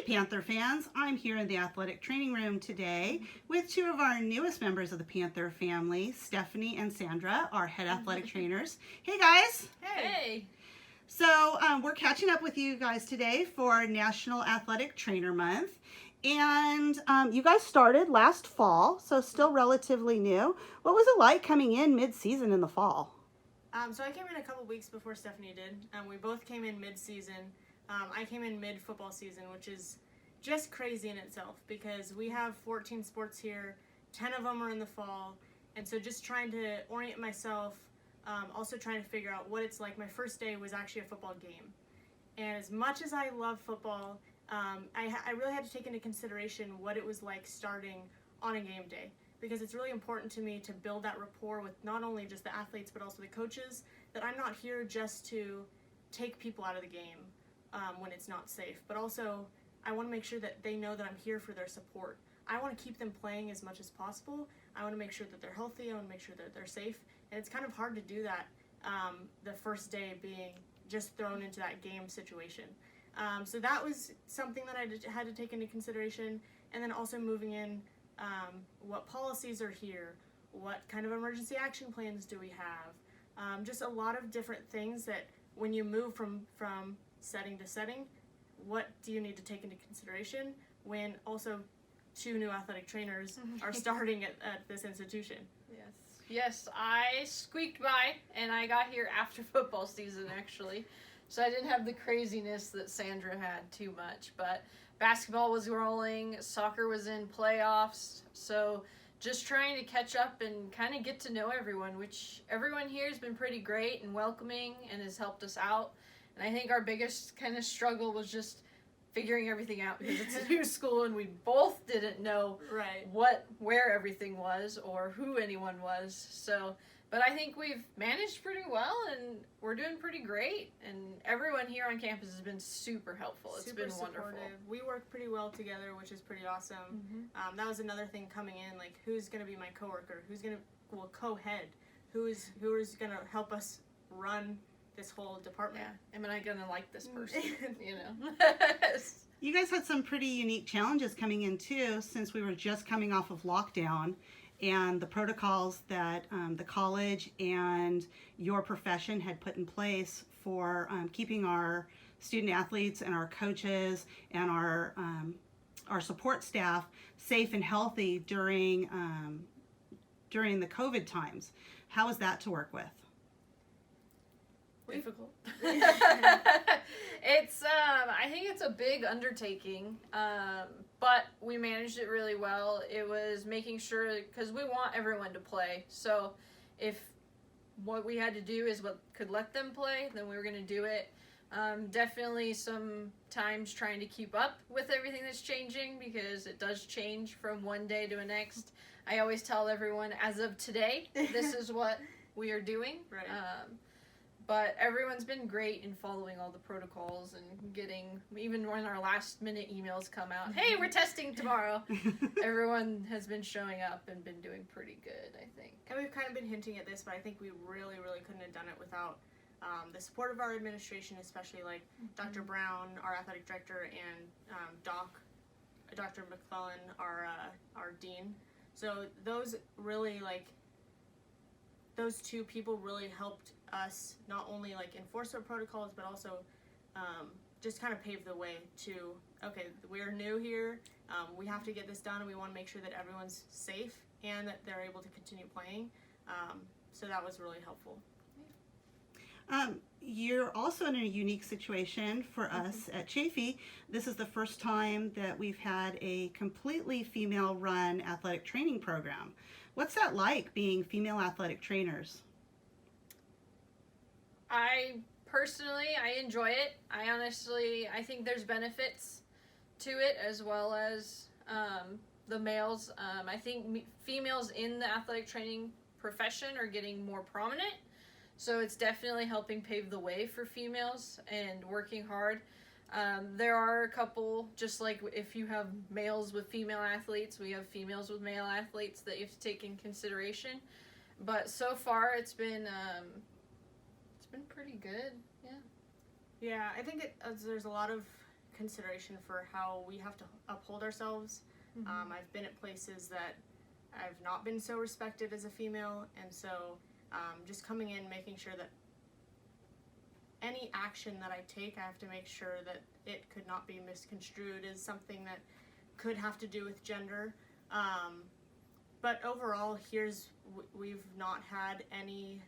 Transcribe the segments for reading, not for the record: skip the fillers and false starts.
Panther fans. I'm here in the athletic training room today with two of our newest members of the Panther family, Stephanie and Sandra, our head athletic trainers. Hey guys. Hey. So we're catching up with you guys today for National Athletic Trainer Month. And you guys started last fall, so still relatively new. What was it like coming in mid-season in the fall? So I came in a couple weeks before Stephanie did. We both came in mid-season. I came in mid-football season, which is just crazy in itself because we have 14 sports here, 10 of them are in the fall, and so just trying to orient myself, also trying to figure out what it's like. My first day was actually a football game, and as much as I love football, I really had to take into consideration what it was like starting on a game day, because it's really important to me to build that rapport with not only just the athletes but also the coaches, that I'm not here just to take people out of the game when it's not safe, but also I want to make sure that they know that I'm here for their support. I want to keep them playing as much as possible. I want to make sure that they're healthy. I want to make sure that they're safe, and it's kind of hard to do that the first day being just thrown into that game situation. So that was something that I had to take into consideration, and then also moving in what policies are here, what kind of emergency action plans do we have, just a lot of different things that when you move from setting to setting, what do you need to take into consideration when also two new athletic trainers are starting at this institution. Yes, I squeaked by, and I got here after football season, actually. So I didn't have the craziness that Sandra had too much, but basketball was rolling, soccer was in playoffs, so just trying to catch up and kind of get to know everyone, which everyone here has been pretty great and welcoming and has helped us out. And I think our biggest kind of struggle was just figuring everything out, because it's a new school and we both didn't know where everything was or who anyone was. So, but I think we've managed pretty well and we're doing pretty great. And everyone here on campus has been super helpful. It's been wonderful. We work pretty well together, which is pretty awesome. That was another thing coming in, like who's going to be my coworker, who's going to, co-head, who is going to help us run this whole department. Yeah, am I gonna like this person? You know. You guys had some pretty unique challenges coming in too, since we were just coming off of lockdown, and the protocols that the college and your profession had put in place for keeping our student athletes and our coaches and our support staff safe and healthy during the COVID times. How was that to work with? Difficult. It's I think it's a big undertaking, but we managed it really well. It was making sure, because we want everyone to play, so if what we had to do is what could let them play, then we were going to do it. Definitely sometimes trying to keep up with everything that's changing, because it does change from one day to the next. I always tell everyone, as of today, this is what we are doing. Right. But everyone's been great in following all the protocols and getting, even when our last minute emails come out, hey, we're testing tomorrow, everyone has been showing up and been doing pretty good, I think. And we've kind of been hinting at this, but I think we really, really couldn't have done it without the support of our administration, especially like Dr. Brown, our athletic director, and Dr. McClellan, our dean. So those really, like, those two people really helped us not only like enforce our protocols, but also just kind of pave the way to, okay, we're new here, we have to get this done, and we want to make sure that everyone's safe and that they're able to continue playing. So that was really helpful. You're also in a unique situation for us at Chaffey. This is the first time that we've had a completely female-run athletic training program. What's that like, being female athletic trainers? I enjoy it. I think there's benefits to it, as well as the males. I think females in the athletic training profession are getting more prominent, so it's definitely helping pave the way for females and working hard. There are a couple, just like if you have males with female athletes, we have females with male athletes that you have to take in consideration. But so far, it's been pretty good. Yeah. Yeah, I think there's a lot of consideration for how we have to uphold ourselves. I've been at places that I've not been so respected as a female, and so just coming in, making sure that any action that I take, I have to make sure that it could not be misconstrued as something that could have to do with gender. But overall, we've not had any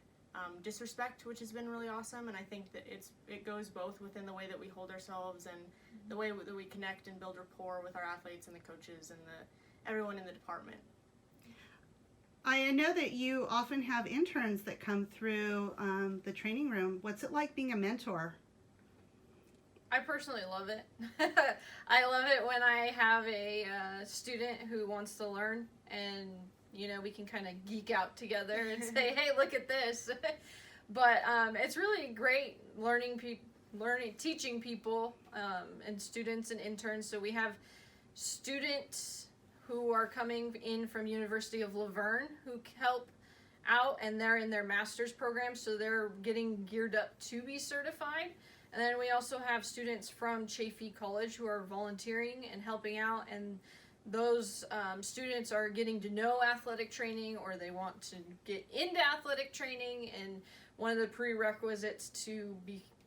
disrespect, which has been really awesome, and I think that it goes both within the way that we hold ourselves and the way that we connect and build rapport with our athletes and the coaches and everyone in the department. I know that you often have interns that come through the training room. What's it like being a mentor? I personally love it. I love it when I have a student who wants to learn, and we can kind of geek out together and say, hey, look at this. But it's really great teaching people and students and interns. So we have students who are coming in from University of Laverne who help out, and they're in their master's program, so they're getting geared up to be certified. And then we also have students from Chaffey College who are volunteering and helping out, and those students are getting to know athletic training, or they want to get into athletic training, and one of the prerequisites to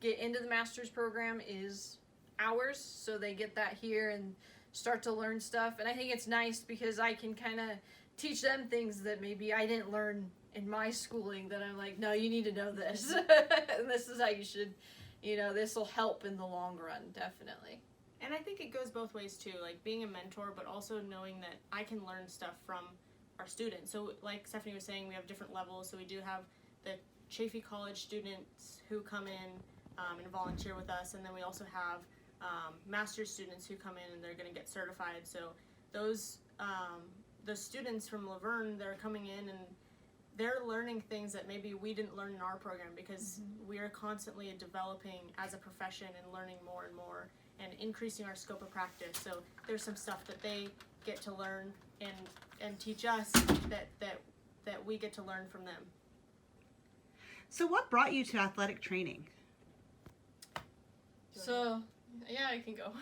get into the master's program is hours, so they get that here and start to learn stuff. And I think it's nice because I can kind of teach them things that maybe I didn't learn in my schooling, that I'm like, no, you need to know this. And this is how you should, this will help in the long run, definitely. And I think it goes both ways too, like being a mentor, but also knowing that I can learn stuff from our students. So like Stephanie was saying, we have different levels. So we do have the Chaffey College students who come in and volunteer with us, and then we also have master's students who come in and they're going to get certified. So those students from Laverne, they're coming in and they're learning things that maybe we didn't learn in our program, because we are constantly developing as a profession and learning more and more and increasing our scope of practice. So there's some stuff that they get to learn and teach us that we get to learn from them. So what brought you to athletic training? So, yeah, I can go.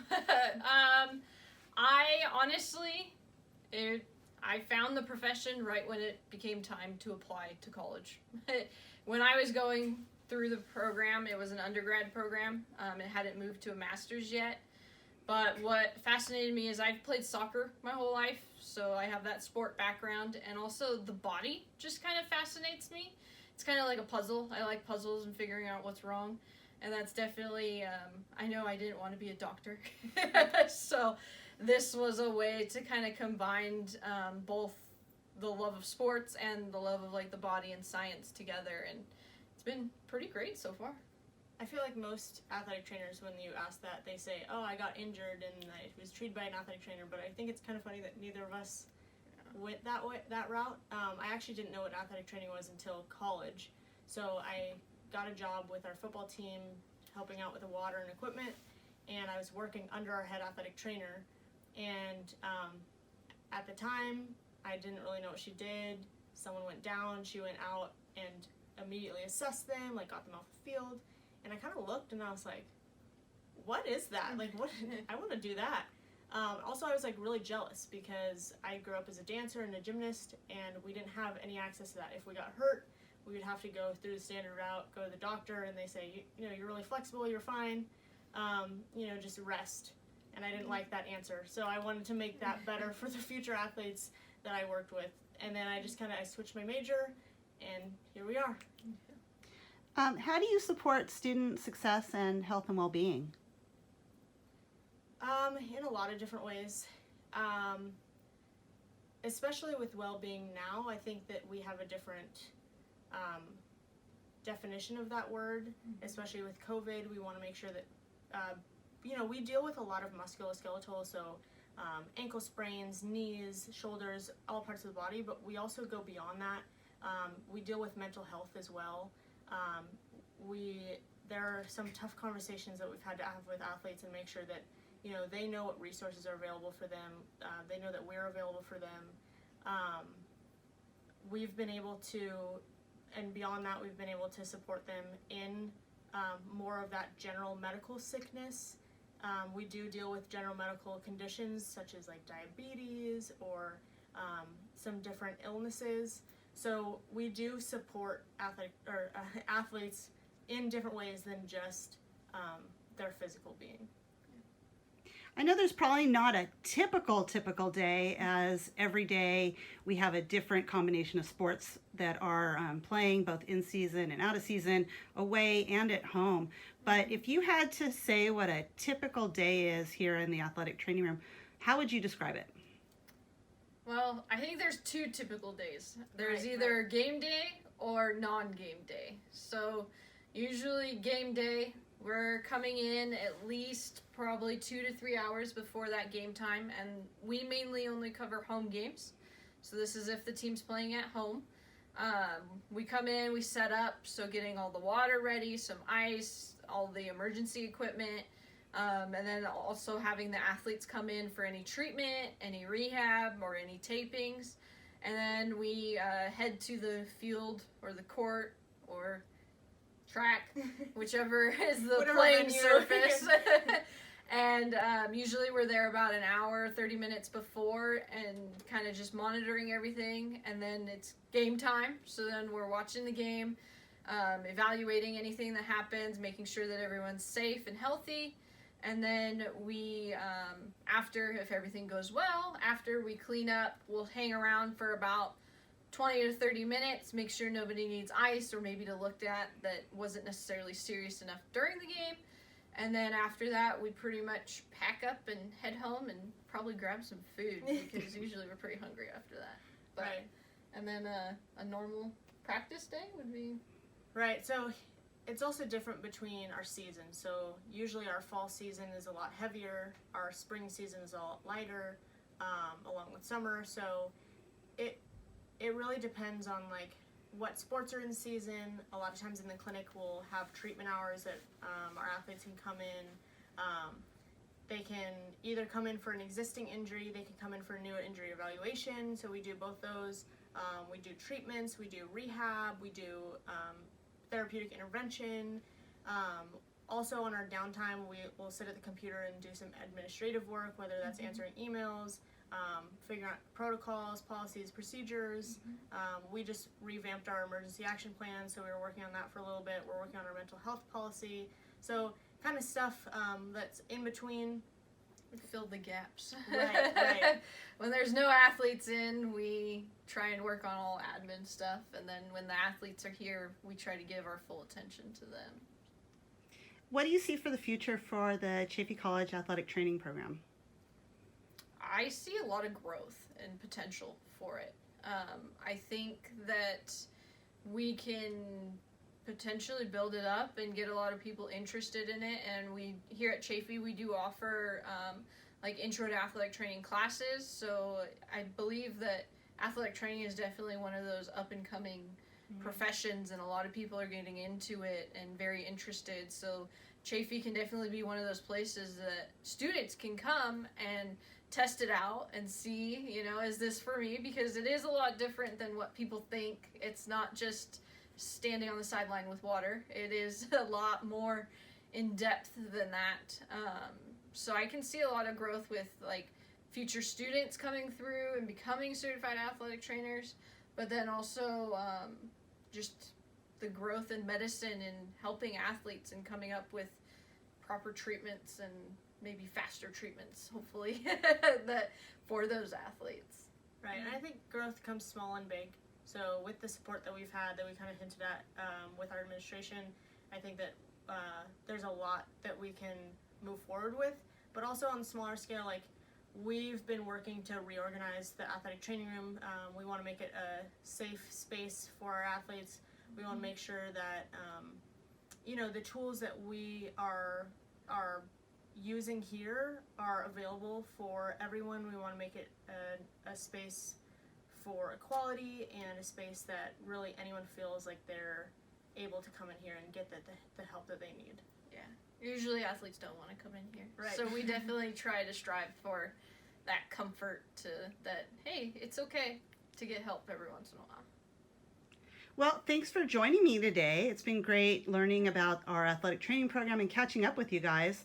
I honestly, I found the profession right when it became time to apply to college. When I was going through the program, it was an undergrad program. It hadn't moved to a master's yet. But what fascinated me is I've played soccer my whole life, so I have that sport background, and also the body just kind of fascinates me. It's kind of like a puzzle. I like puzzles and figuring out what's wrong. And that's definitely, I know I didn't want to be a doctor. So this was a way to kind of combine both the love of sports and the love of like the body and science together. And it's been pretty great so far. I feel like most athletic trainers, when you ask that, they say, oh, I got injured and I was treated by an athletic trainer. But I think it's kind of funny that neither of us went that route. I actually didn't know what athletic training was until college. So I got a job with our football team, helping out with the water and equipment, and I was working under our head athletic trainer. And at the time, I didn't really know what she did. Someone went down, she went out and immediately assessed them, like got them off the field. And I kind of looked and I was like, what is that? Like, what? I want to do that. Also, I was like really jealous because I grew up as a dancer and a gymnast, and we didn't have any access to that. If we got hurt, we would have to go through the standard route, go to the doctor, and they say, you're really flexible, you're fine, just rest. And I didn't like that answer. So I wanted to make that better for the future athletes that I worked with. And then I just I switched my major, and here we are. How do you support student success and health and well-being? In a lot of different ways. Especially with well-being now, I think that we have a different definition of that word, especially with COVID. We want to make sure that, we deal with a lot of musculoskeletal, so ankle sprains, knees, shoulders, all parts of the body, but we also go beyond that. We deal with mental health as well. There are some tough conversations that we've had to have with athletes and make sure that they know what resources are available for them. They know that we're available for them. We've been able to, and beyond that, we've been able to support them in more of that general medical sickness We do deal with general medical conditions such as like diabetes or some different illnesses. So we do support athletes in different ways than just their physical being. I know there's probably not a typical day, as every day we have a different combination of sports that are playing both in season and out of season, away and at home. But if you had to say what a typical day is here in the athletic training room, how would you describe it? Well, I think there's two typical days. There's Right, either game day or non-game day. So usually game day, we're coming in at least probably 2 to 3 hours before that game time, and we mainly only cover home games. So this is if the team's playing at home. We come in, we set up, so getting all the water ready, some ice, all the emergency equipment, and then also having the athletes come in for any treatment, any rehab, or any tapings. And then we head to the field or the court or track, whichever is the Whatever playing venue. surface. And usually we're there about an hour, 30 minutes before, and kind of just monitoring everything. And then it's game time. So then we're watching the game, evaluating anything that happens, making sure that everyone's safe and healthy. And then we, after, if everything goes well, after we clean up, we'll hang around for about 20 to 30 minutes, make sure nobody needs ice or maybe to look at that wasn't necessarily serious enough during the game. And then after that, we pretty much pack up and head home and probably grab some food because usually we're pretty hungry after that. But, Right. And then a normal practice day would be... Right, so it's also different between our seasons. So usually our fall season is a lot heavier, our spring season is a lot lighter, along with summer. So it really depends on like what sports are in season. A lot of times in the clinic we'll have treatment hours that our athletes can come in. They can either come in for an existing injury, they can come in for a new injury evaluation. So we do both those. We do treatments, we do rehab, we do therapeutic intervention. Also on our downtime, we will sit at the computer and do some administrative work, whether that's answering emails, figuring out protocols, policies, procedures. We just revamped our emergency action plan, so we were working on that for a little bit. We're working on our mental health policy. So kind of stuff that's in between. Fill the gaps. Right. When there's no athletes in, we try and work on all admin stuff, and then when the athletes are here, we try to give our full attention to them. What do you see for the future for the Chaffey College athletic training program? I see a lot of growth and potential for it. I think that we can potentially build it up and get a lot of people interested in it. And we here at Chaffey, we do offer like intro to athletic training classes. So I believe that athletic training is definitely one of those up and coming professions, and a lot of people are getting into it and very interested. So Chaffey can definitely be one of those places that students can come and test it out and see, you know, is this for me? Because it is a lot different than what people think. It's not just standing on the sideline with water. It is a lot more in depth than that. So I can see a lot of growth with like future students coming through and becoming certified athletic trainers, but then also just the growth in medicine and helping athletes and coming up with proper treatments and maybe faster treatments, hopefully, that for those athletes. Right, and I think growth comes small and big. So with the support that we've had, that we kind of hinted at with our administration, I think that there's a lot that we can move forward with. But also on a smaller scale, like we've been working to reorganize the athletic training room. We want to make it a safe space for our athletes. We want to make sure that you know, the tools that we are using here are available for everyone. We want to make it a space for equality and a space that really anyone feels like they're able to come in here and get the help that they need. Yeah. Usually athletes don't want to come in here. Right. So we definitely try to strive for that comfort to that, hey, it's okay to get help every once in a while. Well, thanks for joining me today. It's been great learning about our athletic training program and catching up with you guys.